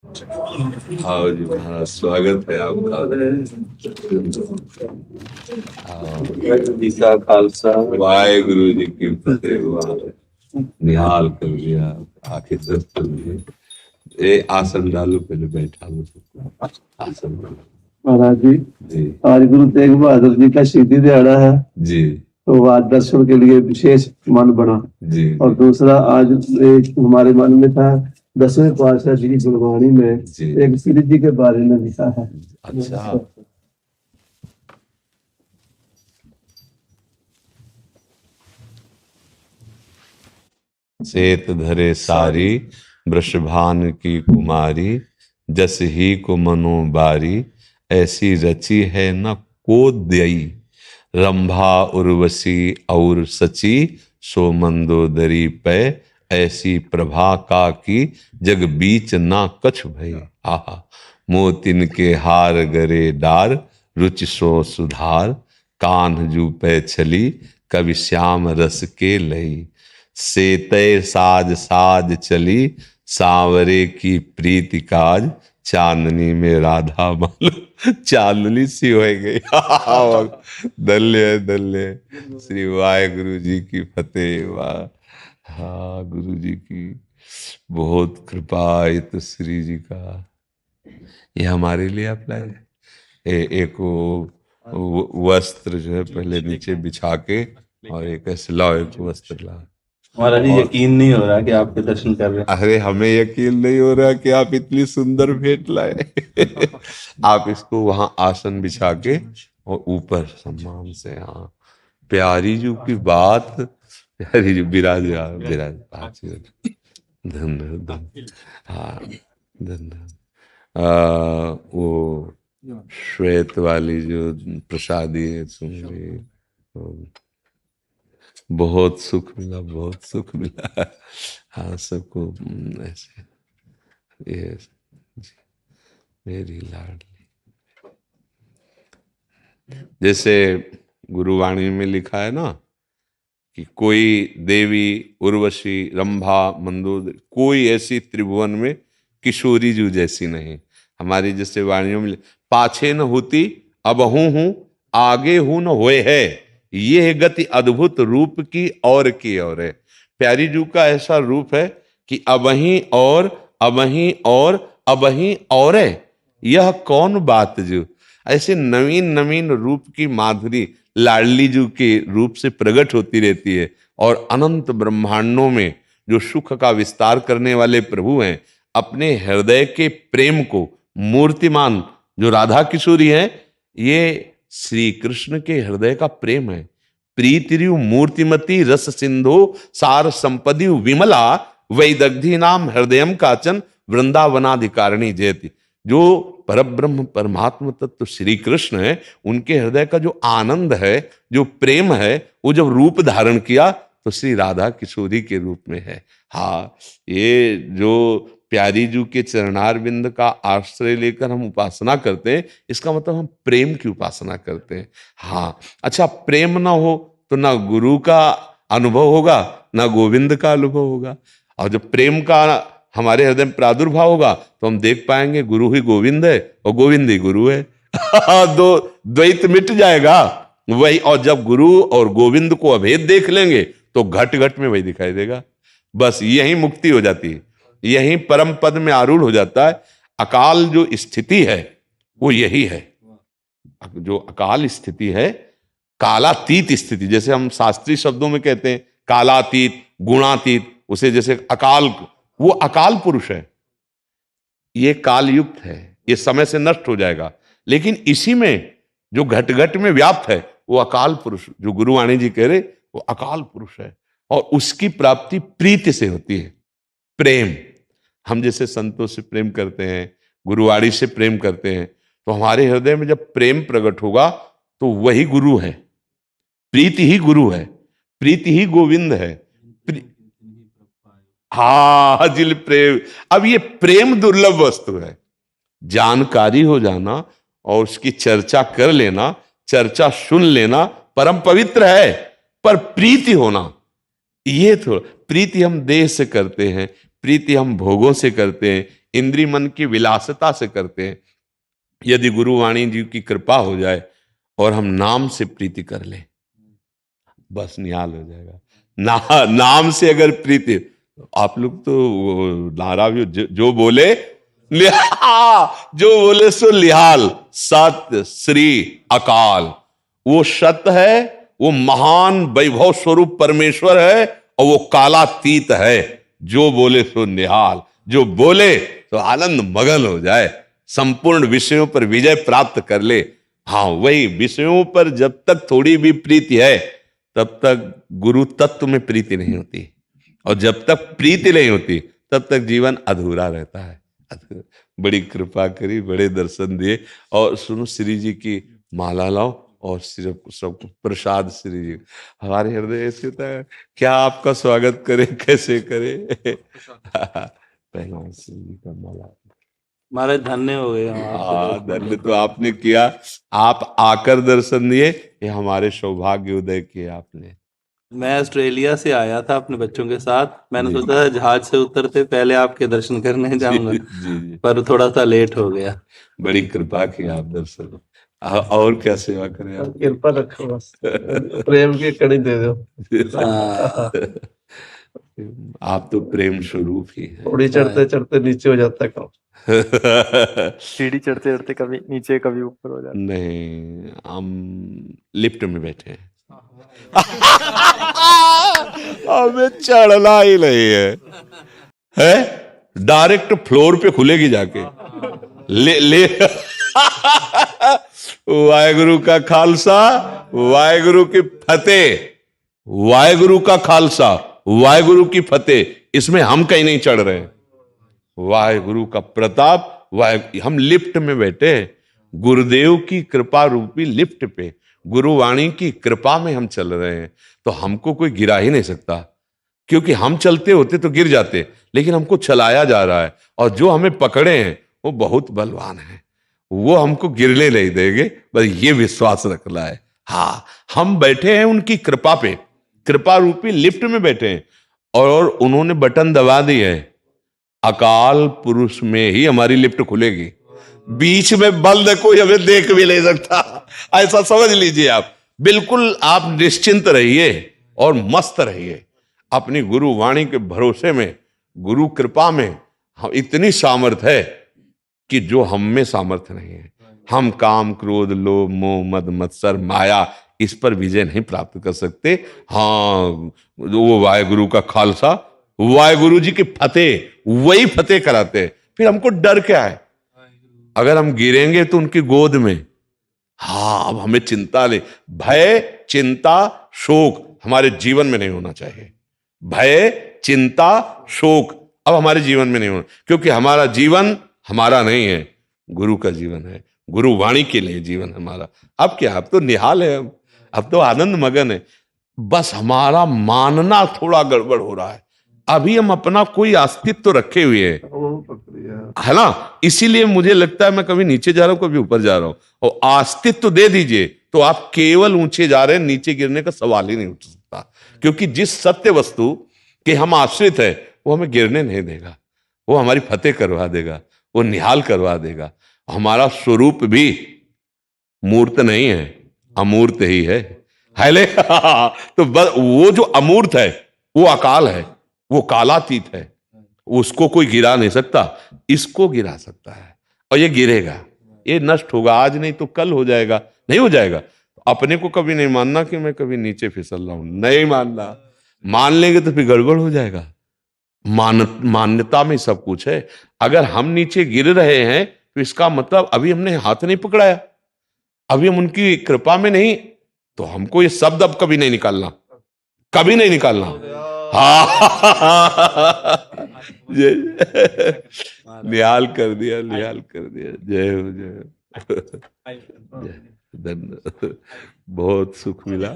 हाँ जी महाराज, स्वागत है आपका। वाहिगुरू जी का खालसा। वाहेगुरु जी की फतेह। वाह, निहाल कर लिया, आके दर्शन दिए। ये आसन डालो, पहले बैठा लो सबको। आसन डालो महाराज जी, जी। आज गुरु तेग बहादुर जी का शहीदी दिहाड़ा है जी तो आज दर्शन के लिए विशेष मन बना। जी और दूसरा आज एक हमारे मन में था, 10वें पातशाह जी की गुरबाणी में जी। एक श्री जी के बारे में लिखा है। अच्छा, सेत धरे सारी वृषभान की कुमारी, जस ही को मनो बारी, ऐसी रची है न को दई। रंभा उर्वशी और सची, सो मंदोदरी पे, ऐसी प्रभा का की, जग बीच ना कछ भई। आहा, मोतिन के हार गरे डार, रुचि सो सुधार, कान्ह जू पे छली, कवि श्याम रस के लई। सेतय साज साज चली, सांवरे की प्रीति काज, चांदनी में राधा मालूम चांदनी सी हो गई। धन्य है, धन्य है। श्री वाहेगुरु जी की फतेह। वाह, हाँ गुरु जी की बहुत कृपा। ये तो श्री जी का, ये हमारे लिए आप लाए। एक वस्त्र जो है पहले नीचे बिछा के, और एक ऐसे लाओ, एक वस्त्र ला। महाराज जी, और यकीन नहीं हो रहा कि आपके दर्शन कर रहे हैं। अरे हमें यकीन नहीं हो रहा कि आप इतनी सुंदर भेंट लाए। आप इसको वहां आसन बिछा के और ऊपर सम्मान से, हाँ प्यारी जी की बात, प्यारी जी विराज विराज। धन्य धन्य, हाँ धन्य। वो श्वेत वाली जो प्रसादी है सुन ली, तो बहुत सुख मिला, बहुत सुख मिला। हाँ सबको ऐसे, ये जी, मेरी लाडली। जैसे गुरुवाणी में लिखा है ना कि कोई देवी उर्वशी रंभा मंदोदरी, कोई ऐसी त्रिभुवन में किशोरी जू जैसी नहीं। हमारी जैसे वाणियों में पाछे न होती अबहू हूं, आगे हूं न होए है, ये है गति अद्भुत रूप की और है। प्यारी जू का ऐसा रूप है कि अबही और अबही और अबही और है, यह कौन बात जो। ऐसे नवीन नवीन रूप की माधुरी लाडली जू के रूप से प्रकट होती रहती है। और अनंत ब्रह्मांडों में जो सुख का विस्तार करने वाले प्रभु हैं, अपने हृदय के प्रेम को मूर्तिमान जो राधा किशोरी है, ये श्री कृष्ण के हृदय का प्रेम है। प्रीतिरु मूर्तिमती रस सिंधु, सार संपदि विमला, वैदग्धि नाम हृदयम काचन, वृंदावनाधिकारिणी जयति। जो परब्रह्म परमात्म तत्व श्री कृष्ण है, उनके हृदय का जो आनंद है, जो प्रेम है, वो जब रूप धारण किया तो श्री राधा किशोरी के रूप में है। हाँ, ये जो प्यारी जू के चरणार बिंद का आश्रय लेकर हम उपासना करते हैं, इसका मतलब हम प्रेम की उपासना करते हैं। हाँ, अच्छा प्रेम ना हो तो ना गुरु का अनुभव होगा, ना गोविंद का अनुभव होगा। और जब प्रेम का हमारे हृदय में प्रादुर्भाव होगा तो हम देख पाएंगे गुरु ही गोविंद है और गोविंद ही गुरु है। दो द्वैत मिट जाएगा वही। और जब गुरु और गोविंद को अभेद देख लेंगे तो घट घट में वही दिखाई देगा। बस यही मुक्ति हो जाती है, यही परम पद में आरूढ़ हो जाता है। अकाल जो स्थिति है वो यही है। जो अकाल स्थिति है, कालातीत स्थिति, जैसे हम शास्त्रीय शब्दों में कहते हैं कालातीत गुणातीत, उसे जैसे अकाल, वो अकाल पुरुष है। ये काल युक्त है, ये समय से नष्ट हो जाएगा। लेकिन इसी में जो घट घट में व्याप्त है वो अकाल पुरुष, जो गुरुवाणी जी कह रहे वो अकाल पुरुष है। और उसकी प्राप्ति प्रीति से होती है, प्रेम। हम जैसे संतों से प्रेम करते हैं, गुरुवाणी से प्रेम करते हैं, तो हमारे हृदय में जब प्रेम प्रकट होगा तो वही गुरु है, प्रीति ही गुरु है, प्रीति ही गोविंद है। हाँ जिल प्रेम। अब ये प्रेम दुर्लभ वस्तु है। जानकारी हो जाना और उसकी चर्चा कर लेना, चर्चा सुन लेना परम पवित्र है। पर प्रीति होना, ये थोड़ा, प्रीति हम देह से करते हैं, प्रीति हम भोगों से करते हैं, इंद्रिय मन की विलासिता से करते हैं। यदि गुरुवाणी जी की कृपा हो जाए और हम नाम से प्रीति कर लें, बस निहाल हो जाएगा। नाम से अगर प्रीति, आप लोग तो वो नारा भी जो बोले जो बोले सो लिहाल, सत्य श्री अकाल, वो सत्य है, वो महान वैभव स्वरूप परमेश्वर है, और वो कालातीत है। जो बोले सो निहाल, जो बोले तो आनंद मगन हो जाए, संपूर्ण विषयों पर विजय प्राप्त कर ले। हाँ, वही विषयों पर जब तक थोड़ी भी प्रीति है तब तक गुरु तत्व में प्रीति नहीं होती, और जब तक प्रीति नहीं होती तब तक जीवन अधूरा रहता है। बड़ी कृपा करी, बड़े दर्शन दिए। और सुनो, श्री जी की माला लाओ और सिर्फ सबको प्रसाद श्री जी। हमारे हृदय ऐसे होता है, क्या आपका स्वागत करें, कैसे करें। पहला श्री जी का माला। हमारे धन्य हो गए हम हाँ, आपसे। धन्य तो आपने किया, आप आकर दर्शन दिए, ये हमारे सौभाग्य उदय किए आपने। मैं ऑस्ट्रेलिया से आया था अपने बच्चों के साथ। मैंने जी। सोचा था जहाज से उतरते पहले आपके दर्शन करने जाऊंगा, जी जी, पर थोड़ा सा लेट हो गया। बड़ी कृपा की आप दर्शन। और क्या सेवा करें आप। कृपा रखो, बस प्रेम की कड़ी दे दो। आप तो प्रेम स्वरूप ही हैं। थोड़ी चढ़ते चढ़ते नीचे हो जाता है काम। सीढ़ी चढ़ते चढ़ते कभी नीचे कभी ऊपर हो जाता। नहीं, हम लिफ्ट में बैठे हैं। हमें चढ़ना ही नहीं है डायरेक्ट फ्लोर पे खुलेगी जाके। ले वाहेगुरु का खालसा, वाहेगुरु की फतेह, वाहेगुरु का खालसा, वाहेगुरु की फतेह। इसमें हम कहीं नहीं चढ़ रहे हैं। वाहेगुरु का प्रताप, हम लिफ्ट में बैठे हैं, गुरुदेव की कृपा रूपी लिफ्ट पे, गुरुवाणी की कृपा में हम चल रहे हैं। तो हमको कोई गिरा ही नहीं सकता, क्योंकि हम चलते होते तो गिर जाते, लेकिन हमको चलाया जा रहा है, और जो हमें पकड़े हैं वो बहुत बलवान है, वो हमको गिरने नहीं देंगे, बस ये विश्वास रखना है। हाँ, हम बैठे हैं उनकी कृपा पे, कृपा रूपी लिफ्ट में बैठे हैं, और उन्होंने बटन दबा दी है। अकाल पुरुष में ही हमारी लिफ्ट खुलेगी, बीच में बंद है, कोई हमें देख भी नहीं सकता, ऐसा समझ लीजिए आप। बिल्कुल आप निश्चिंत रहिए और मस्त रहिए अपनी गुरु वाणी के भरोसे में। गुरु कृपा में हम इतनी सामर्थ है कि जो हम में सामर्थ्य नहीं है। हम काम क्रोध लोभ मोह मद मत्सर माया इस पर विजय नहीं प्राप्त कर सकते। हाँ, वो वाहेगुरु का खालसा, वाहेगुरु जी की फतेह, वही फतेह कराते हैं। फिर हमको डर क्या है? अगर हम गिरेंगे तो उनकी गोद में। हाँ, अब हमें चिंता ले, भय चिंता शोक हमारे जीवन में नहीं होना चाहिए। भय चिंता शोक अब हमारे जीवन में नहीं होना, क्योंकि हमारा जीवन हमारा नहीं है, गुरु का जीवन है, गुरु वाणी के लिए जीवन हमारा। अब क्या, अब तो निहाल है, अब तो आनंद मगन है। बस हमारा मानना थोड़ा गड़बड़ हो रहा है। अभी हम अपना कोई अस्तित्व रखे हुए हैं, है ना, इसीलिए मुझे लगता है मैं कभी नीचे जा रहा हूं, कभी ऊपर जा रहा हूं। और अस्तित्व दे दीजिए तो आप केवल ऊंचे जा रहे हैं, नीचे गिरने का सवाल ही नहीं उठ सकता। क्योंकि जिस सत्य वस्तु के हम आश्रित है वो हमें गिरने नहीं देगा, वो हमारी फतेह करवा देगा, वो निहाल करवा देगा। हमारा स्वरूप भी मूर्त नहीं है, अमूर्त ही है ले तो वो जो अमूर्त है वो अकाल है, वो कालातीत है, उसको कोई गिरा नहीं सकता। इसको गिरा सकता है, और ये गिरेगा, ये नष्ट होगा, आज नहीं तो कल हो जाएगा। नहीं हो जाएगा, अपने को कभी नहीं मानना कि मैं कभी नीचे फिसल रहा हूं, नहीं मानना। मान लेंगे तो फिर गड़बड़ हो जाएगा। मान्यता में सब कुछ है। अगर हम नीचे गिर रहे हैं तो इसका मतलब अभी हमने हाथ नहीं पकड़ाया, अभी हम उनकी कृपा में नहीं, तो हमको ये शब्द अब कभी नहीं निकालना, कभी नहीं निकालना। हाँ निहाल कर दिया, निहाल कर दिया। जय हो, जय हो। धन्यवाद, बहुत सुख मिला।